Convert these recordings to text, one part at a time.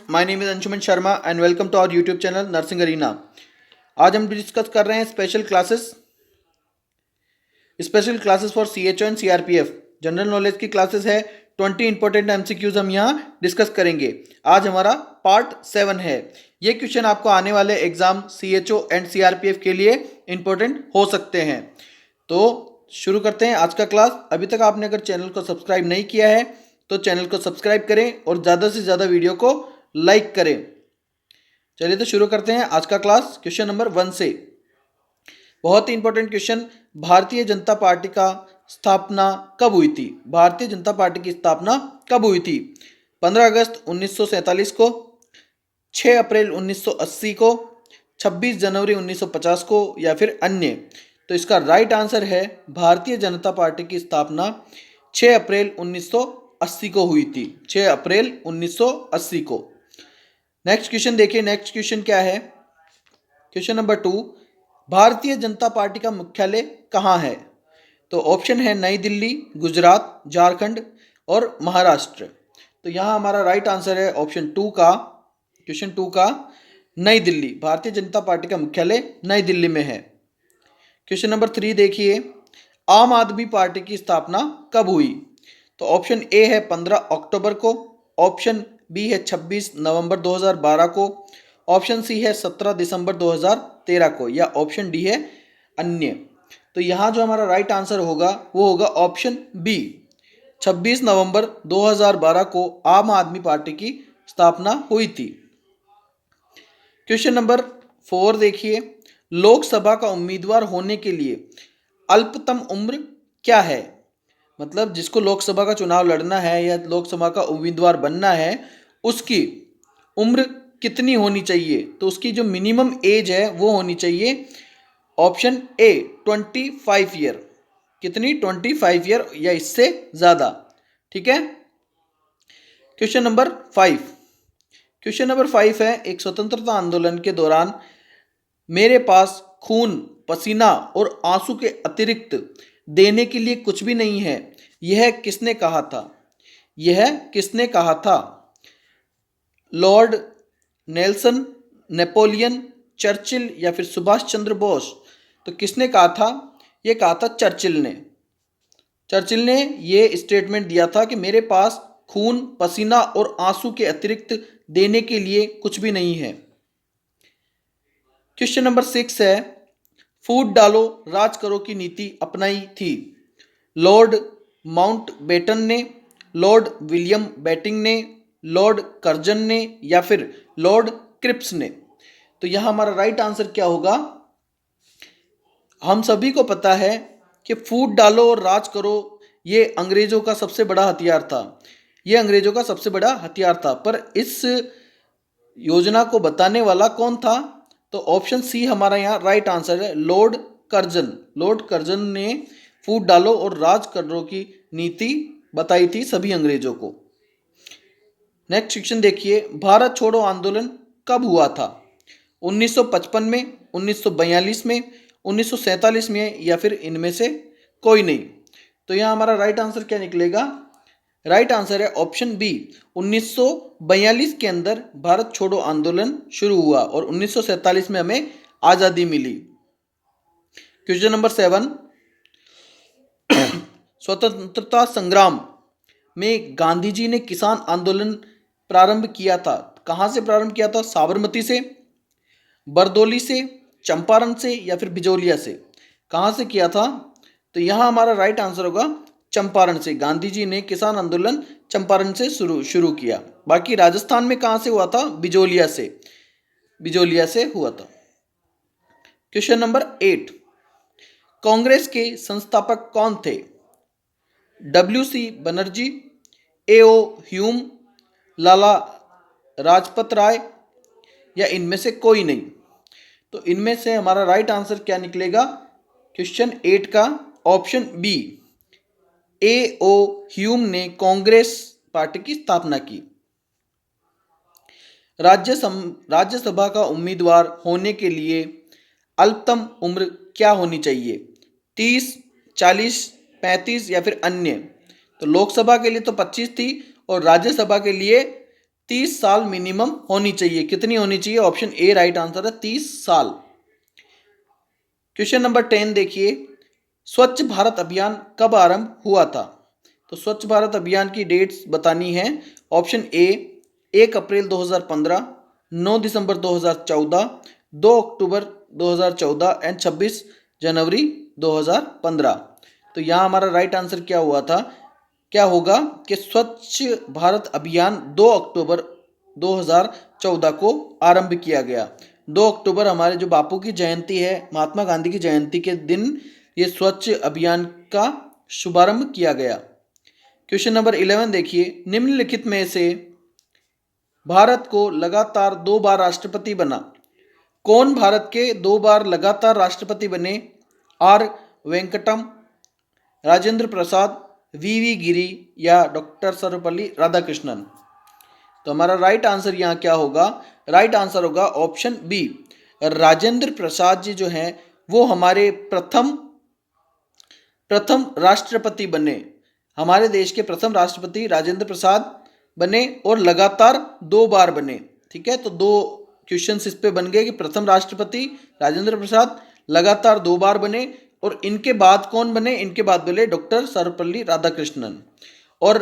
My name is Anshuman Sharma and welcome to our YouTube channel nursing arena. आज हम discuss कर रहे हैं special classes for CHO and CRPF. General knowledge की classes है। 20 इंपॉर्टेंट एमसीक्यूज हम यहाँ डिस्कस करेंगे। आज हमारा पार्ट 7 है। ये क्वेश्चन आपको आने वाले एग्जाम सीएचओ एंड सीआरपीएफ के लिए इंपॉर्टेंट हो सकते हैं। तो शुरू करते हैं आज का क्लास। अभी तक आपने अगर चैनल को सब्सक्राइब नहीं किया है तो चैनल को सब्सक्राइब करें और ज़्यादा से ज़्यादा वीडियो को लाइक करें। चलिए तो शुरू करते हैं आज का क्लास क्वेश्चन नंबर 1 से। बहुत ही important question, Bharatiya Janata party का स्थापना कब हुई थी? भारतीय जनता पार्टी की स्थापना कब हुई थी? 15 अगस्त 1947 को, 6 अप्रैल 1980 को, 26 जनवरी 1950 को या फिर अन्य। तो इसका राइट आंसर है भारतीय जनता पार्टी की स्थापना 6 अप्रैल 1980 को हुई थी। 6 अप्रैल 1980 को। नेक्स्ट क्वेश्चन देखिए। नेक्स्ट क्वेश्चन क्या है? Question number 2, Bharatiya Janata party का मुख्यालय कहाँ है? तो ऑप्शन है नई दिल्ली, गुजरात, झारखंड और महाराष्ट्र। तो यहाँ हमारा राइट आंसर है ऑप्शन 2 का, क्वेश्चन 2 का नई दिल्ली। भारतीय जनता पार्टी का मुख्यालय नई दिल्ली में है। क्वेश्चन नंबर 3 देखिए, आम आदमी पार्टी की स्थापना कब हुई? तो ऑप्शन ए है 15 अक्टूबर को, ऑप्शन बी है 26 नवंबर 2012 को, ऑप्शन सी है 17 दिसंबर 2013 को या ऑप्शन डी है अन्य। तो यहाँ जो हमारा राइट आंसर होगा वो होगा ऑप्शन बी, 26 नवंबर 2012 को आम आदमी पार्टी की स्थापना हुई थी। क्वेश्चन नंबर 4 देखिए, लोकसभा का उम्मीदवार होने के लिए अल्पतम उम्र क्या है? मतलब जिसको लोकसभा का चुनाव लड़ना है या लोकसभा का उम्मीदवार बनना है उसकी उम्र कितनी होनी चाहिए? तो उसकी जो मिनिमम एज है वो होनी चाहिए ऑप्शन ए 25 ईयर। कितनी? 25 ईयर या इससे ज़्यादा। ठीक है। Question number 5। क्वेश्चन नंबर 5 है, एक स्वतंत्रता आंदोलन के दौरान मेरे पास खून, पसीना और आंसू के अतिरिक्त देने के लिए कुछ भी नहीं है, यह किसने कहा था? यह किसने कहा था? लॉर्ड नेल्सन, नेपोलियन, चर्चिल या फिर सुभाष चंद्र बोस। तो किसने कहा था? यह कहा था चर्चिल ने। चर्चिल ने यह स्टेटमेंट दिया था कि मेरे पास खून, पसीना और आंसू के अतिरिक्त देने के लिए कुछ भी नहीं है। क्वेश्चन नंबर 6 है, फूट डालो राज करो की नीति अपनाई थी लॉर्ड माउंटबेटन ने, लॉर्ड विलियम बेटिंग ने, लॉर्ड कर्जन ने या फिर लॉर्ड क्रिप्स ने। तो यह हमारा राइट आंसर क्या होगा? हम सभी को पता है कि फूट डालो और राज करो ये अंग्रेजों का सबसे बड़ा हथियार था। ये अंग्रेजों का सबसे बड़ा हथियार था, पर इस योजना को बताने वाला कौन था? तो ऑप्शन सी हमारा यहाँ राइट आंसर है, लॉर्ड कर्जन। लॉर्ड कर्जन ने फूट डालो और राज करो की नीति बताई थी सभी अंग्रेजों को। नेक्स्ट क्वेश्चन देखिए, भारत छोड़ो आंदोलन कब हुआ था? 1955 में, 1942 में, 1947 में या फिर इनमें से कोई नहीं। तो यहाँ हमारा राइट आंसर क्या निकलेगा? राइट आंसर है ऑप्शन बी, 1942 के अंदर भारत छोड़ो आंदोलन शुरू हुआ और 1947 में हमें आज़ादी मिली। क्वेश्चन नंबर 7, स्वतंत्रता संग्राम में गांधी जी ने किसान आंदोलन प्रारंभ किया था। कहाँ से प्रारंभ किया था? साबरमती से, बरदौली से, चंपारण से या फिर बिजोलिया से। कहाँ से किया था? तो यहाँ हमारा राइट आंसर होगा चंपारण से। गांधी जी ने किसान आंदोलन चंपारण से शुरू किया। बाकी राजस्थान में कहाँ से हुआ था? बिजोलिया से। बिजोलिया से हुआ था। क्वेश्चन नंबर 8, कांग्रेस के संस्थापक कौन थे? WC Banerjee, AO Hume, Lala Lajpat Rai या इनमें से कोई नहीं। तो इनमें से हमारा राइट आंसर क्या निकलेगा क्वेश्चन 8 का? ऑप्शन बी, AO ह्यूम ने कांग्रेस पार्टी की स्थापना की। राज्यसभा का उम्मीदवार होने के लिए अल्पतम उम्र क्या होनी चाहिए? 30, 40, 35 या फिर अन्य। तो लोकसभा के लिए तो 25 थी और राज्यसभा के लिए 30 साल मिनिमम होनी चाहिए। कितनी होनी चाहिए? ऑप्शन ए राइट आंसर है, 30 साल। क्वेश्चन नंबर 10 देखिए, स्वच्छ भारत अभियान कब आरंभ हुआ था? तो स्वच्छ भारत अभियान की डेट्स बतानी है। Option A 1 April 2015, 9 December 2014, 2 October 2014 and 26 जनवरी 2015। तो यहाँ हमारा राइट आंसर क्या हुआ था, क्या होगा कि स्वच्छ भारत अभियान 2 अक्टूबर 2014 को आरंभ किया गया। 2 अक्टूबर हमारे जो बापू की जयंती है, महात्मा गांधी की जयंती के दिन ये स्वच्छ अभियान का शुभारंभ किया गया। क्वेश्चन नंबर 11 देखिए, निम्नलिखित में से भारत को लगातार 2 बार राष्ट्रपति बना? कौन भारत के 2 बार लगातार राष्ट्रपति बने? आर वेंकटम, राजेंद्र प्रसाद, वी गिरी या डॉक्टर सर्वपल्ली राधाकृष्णन? तो हमारा राइट आंसर यहाँ क्या होगा? राइट आंसर होगा ऑप्शन बी, राजेंद्र प्रसाद जी जो हैं वो हमारे प्रथम राष्ट्रपति बने। हमारे देश के प्रथम राष्ट्रपति राजेंद्र प्रसाद बने और लगातार 2 बार बने। ठीक है, तो 2 क्वेश्चंस इस पे बन गए कि प्रथम राष्ट्रपति राजेंद्र प्रसाद लगातार 2 बार बने और इनके बाद कौन बने? इनके बाद बोले डॉक्टर सर्वपल्ली राधाकृष्णन। और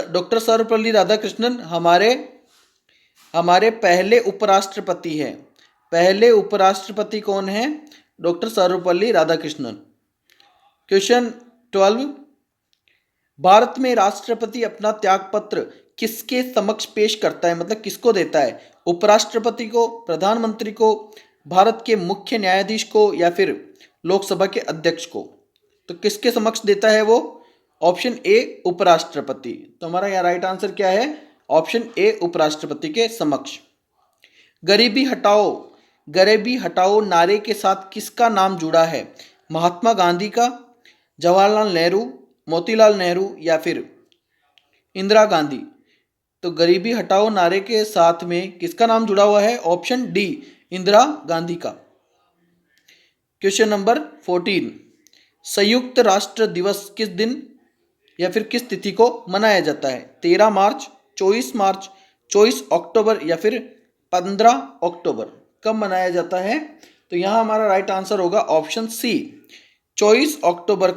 डॉक्टर सर्वपल्ली राधाकृष्णन हमारे पहले उपराष्ट्रपति हैं। पहले उपराष्ट्रपति कौन है? डॉक्टर सर्वपल्ली राधाकृष्णन। क्वेश्चन 12, भारत में राष्ट्रपति अपना त्यागपत्र किसके समक्ष पेश करता है? मतलब किसको देता है? उपराष्ट्रपति को, प्रधानमंत्री को, भारत के मुख्य न्यायाधीश को या फिर लोकसभा के अध्यक्ष को? तो किसके समक्ष देता है वो? ऑप्शन ए उपराष्ट्रपति। तो हमारा यहाँ राइट आंसर क्या है? ऑप्शन ए उपराष्ट्रपति के समक्ष। गरीबी हटाओ नारे के साथ किसका नाम जुड़ा है? महात्मा गांधी का, जवाहरलाल नेहरू, मोतीलाल नेहरू या फिर इंदिरा गांधी? तो गरीबी हटाओ नारे के साथ में किसका नाम जुड़ा हुआ है? ऑप्शन डी, इंदिरा गांधी का। क्वेश्चन नंबर 14, संयुक्त राष्ट्र दिवस किस दिन या फिर किस तिथि को मनाया जाता है? 13 मार्च, 24 मार्च, 24 अक्टूबर या फिर 15 अक्टूबर? कब मनाया जाता है? तो यहाँ हमारा राइट आंसर होगा ऑप्शन सी, 24 अक्टूबर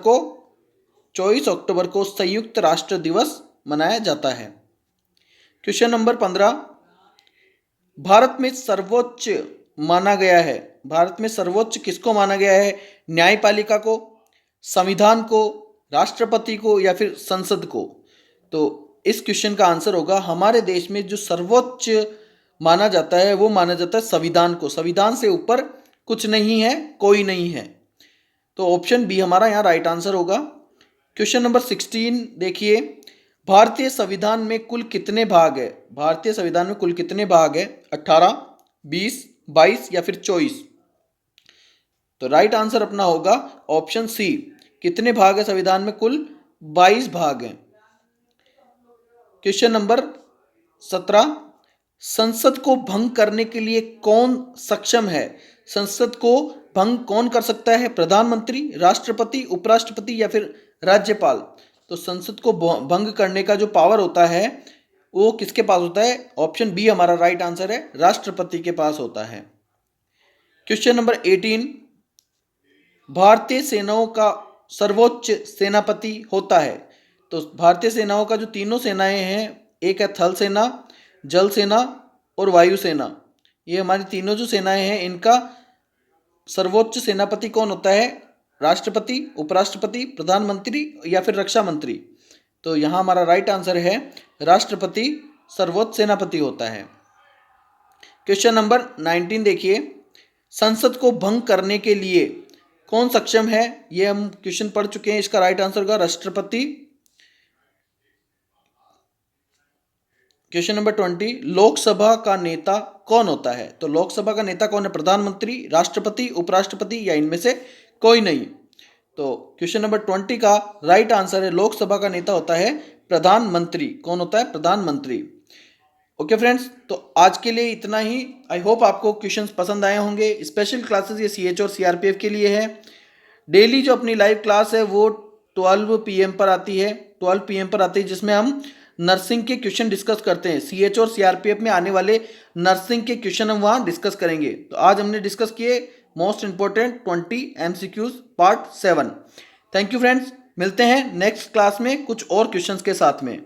को संयुक्त राष्ट्र दिवस मनाया जाता है। क्वेश्चन नंबर 15, भारत में सर्वोच्च माना गया है, भारत में सर्वोच्च किसको माना गया है? न्यायपालिका को, संविधान को, राष्ट्रपति को या फिर संसद को? तो इस क्वेश्चन का आंसर होगा हमारे देश में जो सर्वोच्च माना जाता है वो माना जाता है संविधान को। संविधान से ऊपर कुछ नहीं है, कोई नहीं है। तो ऑप्शन बी हमारा यहाँ राइट आंसर होगा। क्वेश्चन नंबर 16 देखिए, भारतीय संविधान में कुल कितने भाग है? भारतीय संविधान में कुल कितने भाग है? 18, 20, 22 या फिर 24? तो राइट आंसर अपना होगा ऑप्शन सी, कितने भाग है संविधान में? कुल 22 भाग हैं। क्वेश्चन नंबर 17, संसद को भंग करने के लिए कौन सक्षम है? संसद को भंग कौन कर सकता है? प्रधानमंत्री, राष्ट्रपति, उपराष्ट्रपति या फिर राज्यपाल? तो संसद को भंग करने का जो पावर होता है वो किसके पास होता है? ऑप्शन बी हमारा राइट आंसर है, राष्ट्रपति के पास होता है। क्वेश्चन नंबर 18, भारतीय सेनाओं का सर्वोच्च सेनापति होता है। तो भारतीय सेनाओं का जो तीनों सेनाएं हैं, एक है थल सेना, जल सेना और वायु सेना, ये हमारी तीनों जो सेनाएं हैं इनका सर्वोच्च सेनापति कौन होता है? राष्ट्रपति, उपराष्ट्रपति, प्रधानमंत्री या फिर रक्षा मंत्री? तो यहाँ हमारा राइट आंसर है राष्ट्रपति सर्वोच्च सेनापति होता है। क्वेश्चन नंबर 19 देखिए, संसद को भंग करने के लिए कौन सक्षम है? ये हम क्वेश्चन पढ़ चुके हैं, इसका राइट आंसर होगा राष्ट्रपति। क्वेश्चन नंबर 20, लोकसभा का नेता कौन होता है? तो लोकसभा का नेता कौन है? प्रधानमंत्री, राष्ट्रपति, उपराष्ट्रपति या इनमें से कोई नहीं? तो क्वेश्चन नंबर 20 का राइट आंसर है लोकसभा का नेता होता है प्रधानमंत्री। कौन होता है? प्रधानमंत्री। ओके फ्रेंड्स, तो आज के लिए इतना ही। आई होप आपको क्वेश्चंस पसंद आए होंगे। स्पेशल क्लासेस ये CH और CRPF के लिए है। डेली जो अपनी लाइव क्लास है वो 12 PM पर आती है, 12 PM पर आती है, जिसमें हम नर्सिंग के क्वेश्चन डिस्कस करते हैं। सीएच और सीआरपीएफ में आने वाले नर्सिंग के क्वेश्चन हम वहाँ डिस्कस करेंगे। तो आज हमने डिस्कस किए most important 20 MCQs part 7। Thank you friends, मिलते हैं नेक्स्ट क्लास में कुछ और क्वेश्चंस के साथ में।